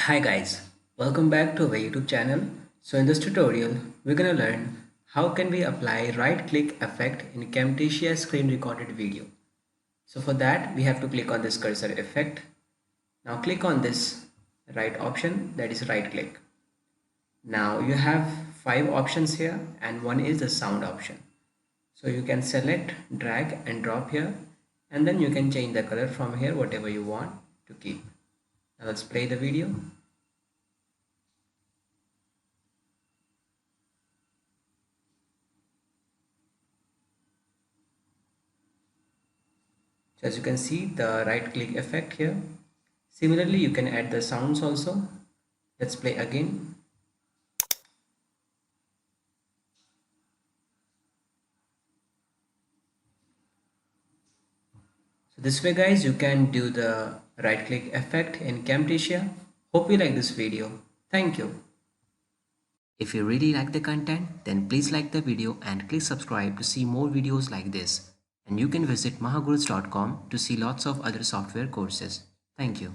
Hi guys, welcome back to our YouTube channel. So in this tutorial, we're gonna learn how can we apply right click effect in Camtasia screen recorded video. So for that, we have to click on this cursor effect. Now click on this right option, that is right click. Now you have 5 options here and one is the sound option. So you can select, drag and drop here, and then you can change the color from here whatever you want to keep. Now let's play the video. So as you can see the right click effect here. Similarly, you can add the sounds also. Let's play again. So this way guys, you can do the right click effect in Camtasia. Hope you like this video. Thank you. If you really like the content, then please like the video and click subscribe to see more videos like this. And you can visit mahagurus.com to see lots of other software courses. Thank you.